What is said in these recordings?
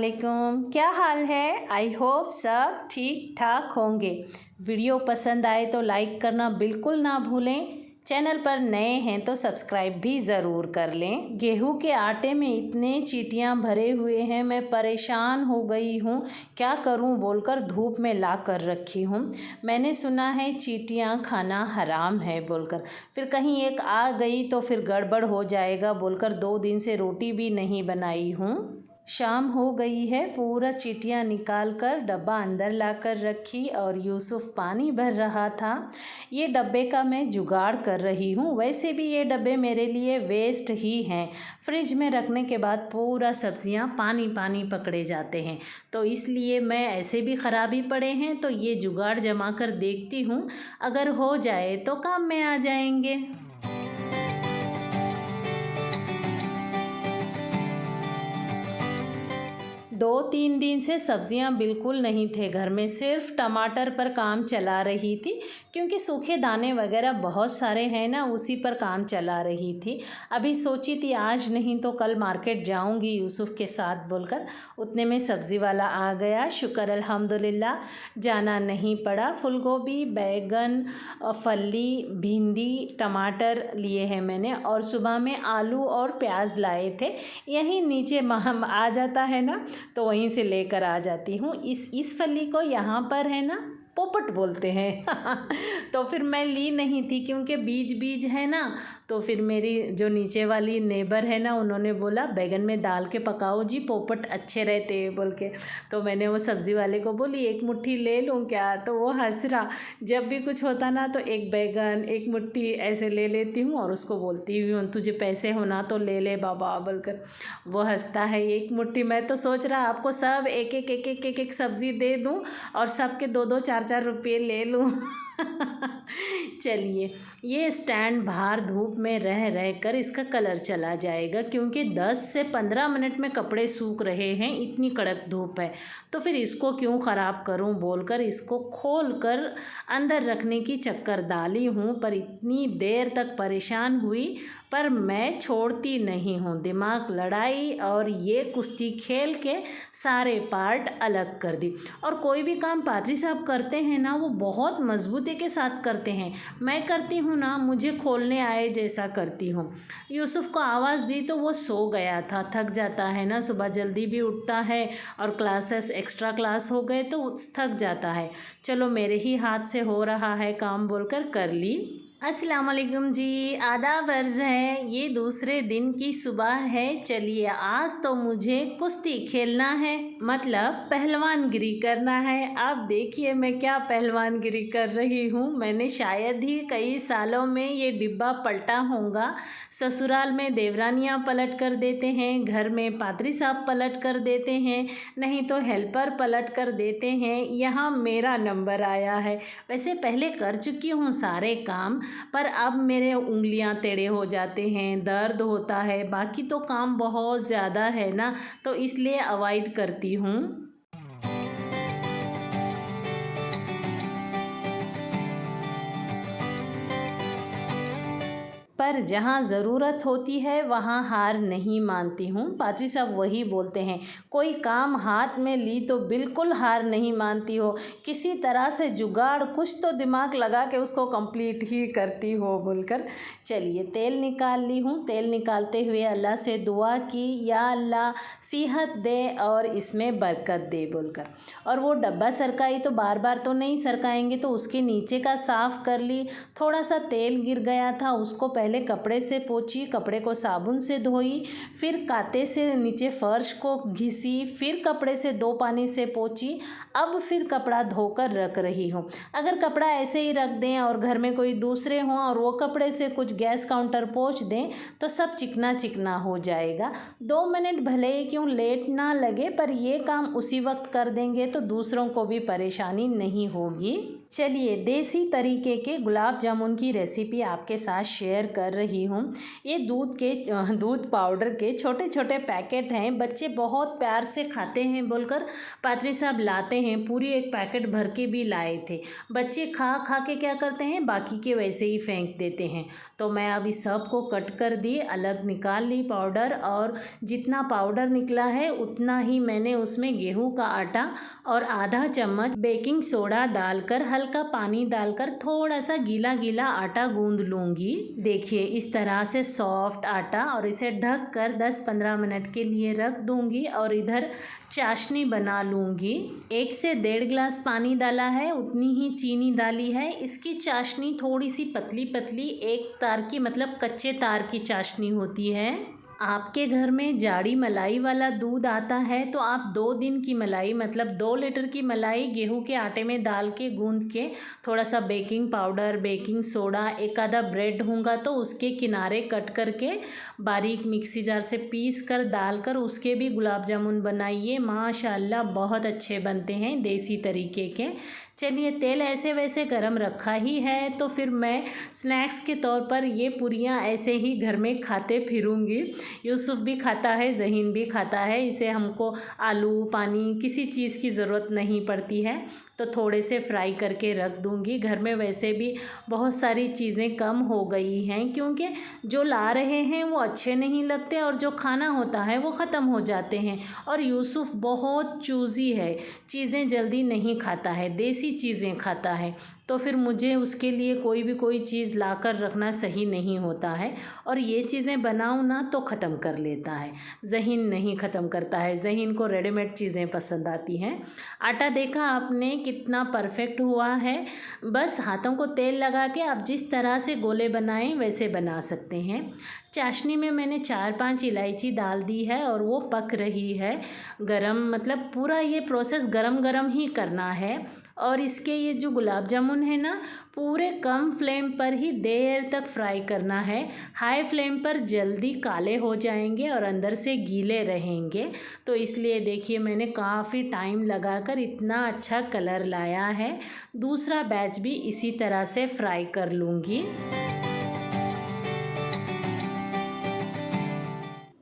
अस्सलामुअलैकुम, क्या हाल है। आई होप सब ठीक ठाक होंगे। वीडियो पसंद आए तो लाइक करना बिल्कुल ना भूलें। चैनल पर नए हैं तो सब्सक्राइब भी ज़रूर कर लें। गेहूं के आटे में इतने चींटियां भरे हुए हैं, मैं परेशान हो गई हूँ। क्या करूँ बोलकर धूप में ला कर रखी हूँ। मैंने सुना है चींटियां खाना हराम है बोलकर, फिर कहीं एक आ गई तो फिर गड़बड़ हो जाएगा बोलकर 2 दिन से रोटी भी नहीं बनाई हूँ। शाम हो गई है, पूरा चींटियां निकाल कर डब्बा अंदर लाकर रखी और यूसुफ पानी भर रहा था। ये डब्बे का मैं जुगाड़ कर रही हूँ। वैसे भी ये डब्बे मेरे लिए वेस्ट ही हैं। फ्रिज में रखने के बाद पूरा सब्जियाँ पानी पानी पकड़े जाते हैं, तो इसलिए मैं ऐसे भी ख़राबी पड़े हैं तो ये जुगाड़ जमा कर देखती हूँ, अगर हो जाए तो काम में आ जाएंगे। 2-3 दिन से सब्जियां बिल्कुल नहीं थे घर में, सिर्फ टमाटर पर काम चला रही थी क्योंकि सूखे दाने वगैरह बहुत सारे हैं ना, उसी पर काम चला रही थी। अभी सोची थी आज नहीं तो कल मार्केट जाऊंगी यूसुफ के साथ बोलकर, उतने में सब्ज़ी वाला आ गया। शुक्र अल्हम्दुलिल्लाह, जाना नहीं पड़ा। फूलगोभी, बैगन, फली, भिंडी, टमाटर लिए हैं मैंने, और सुबह में आलू और प्याज लाए थे। यहीं नीचे आ जाता है ना, तो वहीं से लेकर आ जाती हूँ। इस फली को यहाँ पर है ना पोपट बोलते हैं तो फिर मैं ली नहीं थी क्योंकि बीज बीज है ना, तो फिर मेरी जो नीचे वाली नेबर है ना, उन्होंने बोला बैगन में डाल के पकाओ जी, पोपट अच्छे रहते हैं बोल के। तो मैंने वो सब्ज़ी वाले को बोली एक मुट्ठी ले लूँ क्या, तो वो हंस रहा। जब भी कुछ होता ना तो एक बैगन एक मुट्ठी ऐसे ले लेती हूँ और उसको बोलती हूँ तुझे पैसे होना तो ले ले बाबा बोलकर, वो हंसता है। एक मुट्ठी, मैं तो सोच रहा आपको सब एक एक एक एक एक एक सब्ज़ी दे दूँ और सबके 2-2 4-4 रुपये ले लूँ चलिए, ये स्टैंड बाहर धूप में रह रह कर इसका कलर चला जाएगा क्योंकि 10 से 15 मिनट में कपड़े सूख रहे हैं, इतनी कड़क धूप है। तो फिर इसको क्यों ख़राब करूं बोलकर इसको खोल कर अंदर रखने की चक्कर डाली हूं, पर इतनी देर तक परेशान हुई, पर मैं छोड़ती नहीं हूँ। दिमाग लड़ाई और ये कुश्ती खेल के सारे पार्ट अलग कर दी। और कोई भी काम पादरी साहब करते हैं ना, वो बहुत मजबूती के साथ करते हैं। मैं करती हूँ ना, मुझे खोलने आए जैसा करती हूँ। यूसुफ को आवाज़ दी तो वो सो गया था, थक जाता है ना, सुबह जल्दी भी उठता है और क्लासेस एक्स्ट्रा क्लास हो गए तो थक जाता है। चलो मेरे ही हाथ से हो रहा है काम बोलकर कर ली। अस्सलाम वालेकुम जी, आदाब अर्ज़ है। ये दूसरे दिन की सुबह है। चलिए आज तो मुझे कुश्ती खेलना है, मतलब पहलवानगिरी करना है। आप देखिए मैं क्या पहलवानगिरी कर रही हूँ। मैंने शायद ही कई सालों में ये डिब्बा पलटा होगा। ससुराल में देवरानियाँ पलट कर देते हैं, घर में पादरी साहब पलट कर देते हैं, नहीं तो हेल्पर पलट कर देते हैं। यहाँ मेरा नंबर आया है। वैसे पहले कर चुकी हूँ सारे काम, पर अब मेरे उंगलियां टेढ़े हो जाते हैं, दर्द होता है। बाकी तो काम बहुत ज़्यादा है ना, तो इसलिए अवॉइड करती हूँ। पर जहाँ ज़रूरत होती है वहाँ हार नहीं मानती हूँ। पादरी साहब वही बोलते हैं, कोई काम हाथ में ली तो बिल्कुल हार नहीं मानती हो, किसी तरह से जुगाड़ कुछ तो दिमाग लगा के उसको कंप्लीट ही करती हो बोलकर। चलिए तेल निकाल ली हूँ। तेल निकालते हुए अल्लाह से दुआ की, या अल्लाह सेहत दे और इसमें बरकत दे बोलकर। और वो डब्बा सरकाई तो बार बार तो नहीं सरकाएंगे, तो उसके नीचे का साफ़ कर ली। थोड़ा सा तेल गिर गया था, उसको पहले कपड़े से पोंछी, कपड़े को साबुन से धोई, फिर कांटे से नीचे फर्श को घिसी, फिर कपड़े से 2 पानी से पोंछी। अब फिर कपड़ा धोकर रख रही हूँ। अगर कपड़ा ऐसे ही रख दें और घर में कोई दूसरे हों और वो कपड़े से कुछ गैस काउंटर पोंछ दें तो सब चिकना चिकना हो जाएगा। 2 मिनट भले ही क्यों लेट ना लगे, पर ये काम उसी वक्त कर देंगे तो दूसरों को भी परेशानी नहीं होगी। चलिए देसी तरीके के गुलाब जामुन की रेसिपी आपके साथ शेयर कर रही हूँ। ये दूध पाउडर के छोटे छोटे पैकेट हैं, बच्चे बहुत प्यार से खाते हैं बोलकर पात्री साहब लाते हैं। पूरी एक पैकेट भर के भी लाए थे। बच्चे खा खा के क्या करते हैं, बाकी के वैसे ही फेंक देते हैं। तो मैं अब इस सब को कट कर दी, अलग निकाल ली पाउडर, और जितना पाउडर निकला है उतना ही मैंने उसमें गेहूं का आटा और आधा चम्मच बेकिंग सोडा डालकर, हल्का पानी डालकर थोड़ा सा गीला गीला आटा गूंद लूँगी। देखिए इस तरह से सॉफ्ट आटा, और इसे ढक कर 10-15 मिनट के लिए रख दूँगी। और इधर चाशनी बना लूँगी। 1 से 1.5 गिलास पानी डाला है, उतनी ही चीनी डाली है। इसकी चाशनी थोड़ी सी पतली पतली, एक तार की मतलब कच्चे तार की चाशनी होती है। आपके घर में जाड़ी मलाई वाला दूध आता है तो आप 2 दिन की मलाई मतलब 2 लीटर की मलाई गेहूं के आटे में डाल के गूंद के, थोड़ा सा बेकिंग पाउडर, बेकिंग सोडा, एक आधा ब्रेड होगा तो उसके किनारे कट करके बारीक मिक्सी जार से पीस कर डालकर उसके भी गुलाब जामुन बनाइए। माशाल्लाह बहुत अच्छे बनते हैं देसी तरीके के। चलिए तेल ऐसे वैसे गरम रखा ही है तो फिर मैं स्नैक्स के तौर पर ये पूरियाँ ऐसे ही घर में खाते फिरूँगी। यूसुफ भी खाता है, ज़हीन भी खाता है। इसे हमको आलू पानी किसी चीज़ की ज़रूरत नहीं पड़ती है, तो थोड़े से फ्राई करके रख दूँगी। घर में वैसे भी बहुत सारी चीज़ें कम हो गई हैं, क्योंकि जो ला रहे हैं वो अच्छे नहीं लगते और जो खाना होता है वो ख़त्म हो जाते हैं। और यूसुफ बहुत चूज़ी है, चीज़ें जल्दी नहीं खाता है, देसी चीज़ें खाता है। तो फिर मुझे उसके लिए कोई चीज़ ला कर रखना सही नहीं होता है, और ये चीज़ें बनाऊँ ना तो ख़त्म कर लेता है। ज़हीन नहीं ख़त्म करता है, ज़हीन को रेडीमेड चीज़ें पसंद आती हैं। आटा देखा आपने कितना परफेक्ट हुआ है। बस हाथों को तेल लगा के आप जिस तरह से गोले बनाएं वैसे बना सकते हैं। चाशनी में मैंने 4-5 इलायची डाल दी है और वो पक रही है। गरम मतलब पूरा ये प्रोसेस गरम गरम ही करना है। और इसके ये जो गुलाब जामुन है ना, पूरे कम फ्लेम पर ही देर तक फ्राई करना है। हाई फ्लेम पर जल्दी काले हो जाएंगे और अंदर से गीले रहेंगे। तो इसलिए देखिए मैंने काफ़ी टाइम लगाकर इतना अच्छा कलर लाया है। दूसरा बैच भी इसी तरह से फ्राई कर लूँगी।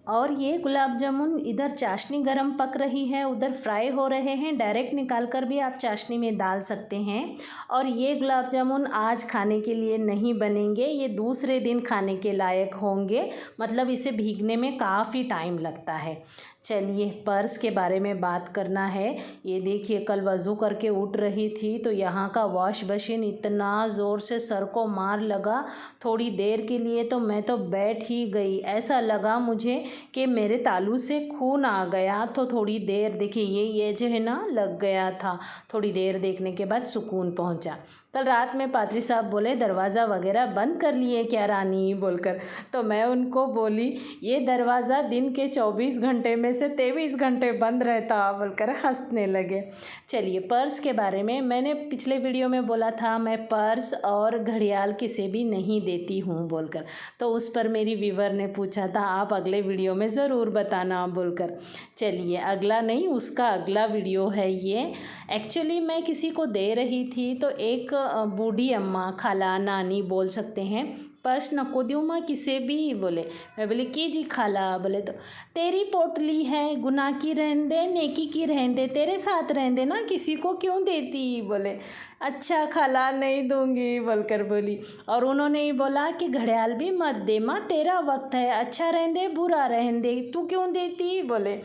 और ये गुलाब जामुन इधर चाशनी गरम पक रही है, उधर फ्राई हो रहे हैं। डायरेक्ट निकाल कर भी आप चाशनी में डाल सकते हैं। और ये गुलाब जामुन आज खाने के लिए नहीं बनेंगे, ये दूसरे दिन खाने के लायक होंगे। मतलब इसे भीगने में काफ़ी टाइम लगता है। चलिए पर्स के बारे में बात करना है। ये देखिए कल वज़ू करके उठ रही थी तो यहाँ का वॉश बेसिन इतना ज़ोर से सर को मार लगा, थोड़ी देर के लिए तो मैं तो बैठ ही गई। ऐसा लगा मुझे कि मेरे तालू से खून आ गया। तो थोड़ी देर देखिए ये जो है ना लग गया था, थोड़ी देर देखने के बाद सुकून पहुँचा। कल रात में पात्री साहब बोले दरवाज़ा वगैरह बंद कर लिए क्या रानी बोलकर, तो मैं उनको बोली ये दरवाज़ा दिन के 24 घंटे में से 23 घंटे बंद रहता बोलकर हंसने लगे। चलिए पर्स के बारे में मैंने पिछले वीडियो में बोला था मैं पर्स और घड़ियाल किसे भी नहीं देती हूँ बोलकर, तो उस पर मेरी व्यूवर ने पूछा था आप अगले वीडियो में ज़रूर बताना बोलकर। चलिए अगला नहीं उसका अगला वीडियो है ये। एक्चुअली मैं किसी को दे रही थी तो एक बूढ़ी अम्मा, खाला, नानी बोल सकते हैं, पर्स नको दूँ माँ किसे भी बोले। मैं बोली की जी खाला, बोले तो तेरी पोटली है, गुनाह की रहन दे, नेकी की रहन दे, तेरे साथ रहन दे ना, किसी को क्यों देती बोले। अच्छा खाला नहीं दूंगी बोलकर बोली। और उन्होंने ही बोला कि घड़ियाल भी मत दे माँ, तेरा वक्त है, अच्छा रहन दे बुरा रहन दे, तू क्यों देती बोले।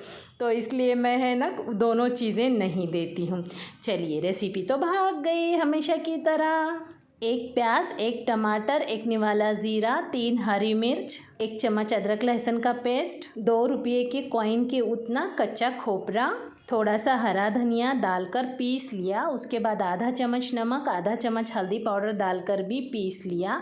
तो इसलिए मैं है ना दोनों चीज़ें नहीं देती हूँ। चलिए रेसिपी तो भाग गई हमेशा की तरह। 1 प्याज, 1 टमाटर, 1 निवाला ज़ीरा, 3 हरी मिर्च, 1 चम्मच अदरक लहसुन का पेस्ट, 2 रुपये के कॉइन के उतना कच्चा खोपरा, थोड़ा सा हरा धनिया डालकर पीस लिया। उसके बाद आधा चम्मच नमक, आधा चम्मच हल्दी पाउडर डालकर भी पीस लिया।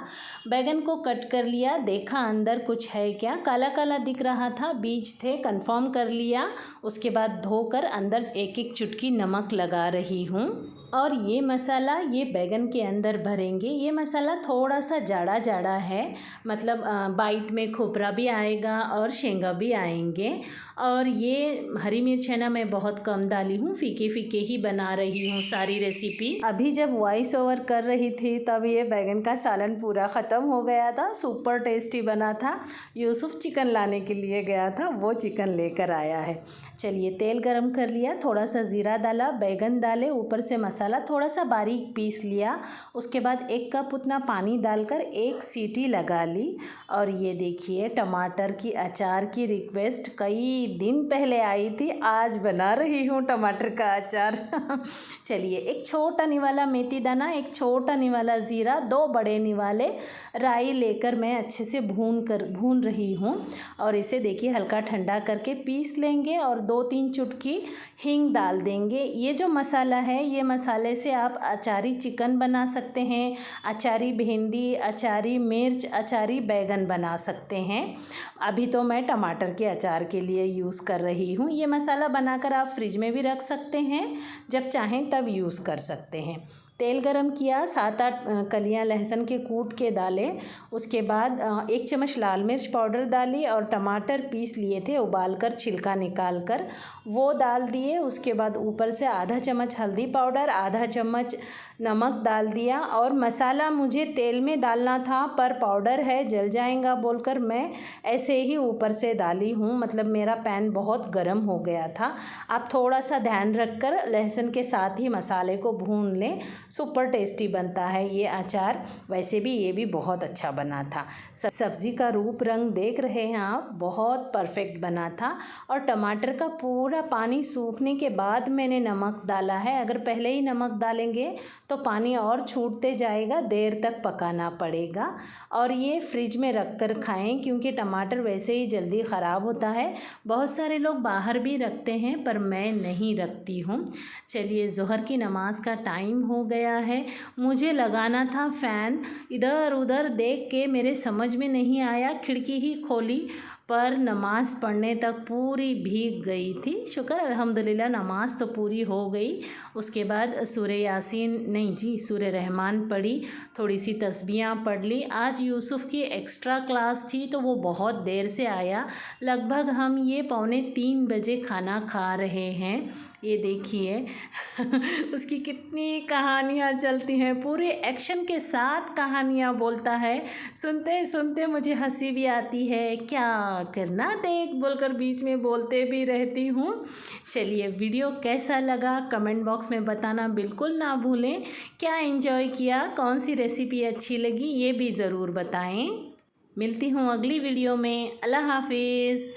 बैगन को कट कर लिया, देखा अंदर कुछ है क्या, काला काला दिख रहा था, बीज थे, कंफर्म कर लिया। उसके बाद धोकर अंदर 1-1 चुटकी नमक लगा रही हूँ। और ये मसाला ये बैगन के अंदर भरेंगे। ये मसाला थोड़ा सा जाड़ा जाड़ा है, मतलब बाइट में खोपरा भी आएगा और शेंगा भी आएंगे। और ये हरी मिर्च है ना, मैं बहुत कम डाली हूँ, फीके फीके ही बना रही हूँ सारी रेसिपी। अभी जब वॉइस ओवर कर रही थी तब ये बैगन का सालन पूरा ख़त्म हो गया था। सुपर टेस्टी बना था। यूसुफ चिकन लाने के लिए गया था, वो चिकन लेकर आया है। चलिए तेल गरम कर लिया, थोड़ा सा ज़ीरा डाला, बैगन डाले, ऊपर से मसाला थोड़ा सा बारीक पीस लिया। उसके बाद 1 कप उतना पानी डालकर 1 सीटी लगा ली। और ये देखिए टमाटर की अचार की रिक्वेस्ट कई दिन पहले आई थी, आज बना रही हूँ टमाटर का अचार। चलिए, एक छोटा निवाला मेथी दाना, एक छोटा निवाला ज़ीरा, 2 बड़े निवाले राई लेकर मैं अच्छे से भून रही हूँ। और इसे देखिए हल्का ठंडा करके पीस लेंगे और 2-3 चुटकी हींग डाल देंगे। ये जो मसाला है, ये मसाले से आप अचारी चिकन बना सकते हैं, अचारी भिंडी, अचारी मिर्च, अचारी बैगन बना सकते हैं। अभी तो मैं टमाटर के अचार के लिए यूज़ कर रही हूँ। ये मसाला बनाकर आप फ्रिज में भी रख सकते हैं, जब चाहें तब यूज़ कर सकते हैं। तेल गरम किया, 7-8 कलियां लहसुन के कूट के डाले। उसके बाद 1 चम्मच लाल मिर्च पाउडर डाली और टमाटर पीस लिए थे उबाल कर, छिलका निकाल कर वो डाल दिए। उसके बाद ऊपर से आधा चम्मच हल्दी पाउडर, आधा चम्मच नमक डाल दिया। और मसाला मुझे तेल में डालना था पर पाउडर है जल जाएगा बोलकर मैं ऐसे ही ऊपर से डाली हूँ, मतलब मेरा पैन बहुत गर्म हो गया था। आप थोड़ा सा ध्यान रखकर लहसुन के साथ ही मसाले को भून लें, सुपर टेस्टी बनता है ये अचार। वैसे भी ये भी बहुत अच्छा बना था। सब्ज़ी का रूप रंग देख रहे हैं आप, बहुत परफेक्ट बना था। और टमाटर का पूरा पानी सूखने के बाद मैंने नमक डाला है। अगर पहले ही नमक डालेंगे तो पानी और छूटते जाएगा, देर तक पकाना पड़ेगा। और ये फ्रिज में रख कर खाएँ, क्योंकि टमाटर वैसे ही जल्दी ख़राब होता है। बहुत सारे लोग बाहर भी रखते हैं पर मैं नहीं रखती हूँ। चलिए, ज़ोहर की नमाज़ का टाइम हो गया है। मुझे लगाना था फ़ैन, इधर उधर देख के मेरे समझ में नहीं आया, खिड़की ही खोली पर नमाज़ पढ़ने तक पूरी भीग गई थी। शुक्र अल्हम्दुलिल्लाह नमाज़ तो पूरी हो गई। उसके बाद सूरह यासीन नहीं जी, सूरह रहमान पढ़ी, थोड़ी सी तस्बीहां पढ़ ली। आज यूसुफ की एक्स्ट्रा क्लास थी तो वो बहुत देर से आया। लगभग हम ये 2:45 बजे खाना खा रहे हैं। ये देखिए उसकी कितनी कहानियाँ चलती हैं, पूरे एक्शन के साथ कहानियाँ बोलता है। सुनते सुनते मुझे हंसी भी आती है, क्या करना देख बोलकर बीच में बोलते भी रहती हूँ। चलिए, वीडियो कैसा लगा कमेंट बॉक्स में बताना बिल्कुल ना भूलें। क्या एंजॉय किया, कौन सी रेसिपी अच्छी लगी ये भी ज़रूर बताएं। मिलती हूँ अगली वीडियो में। अल्लाह हाफिज़।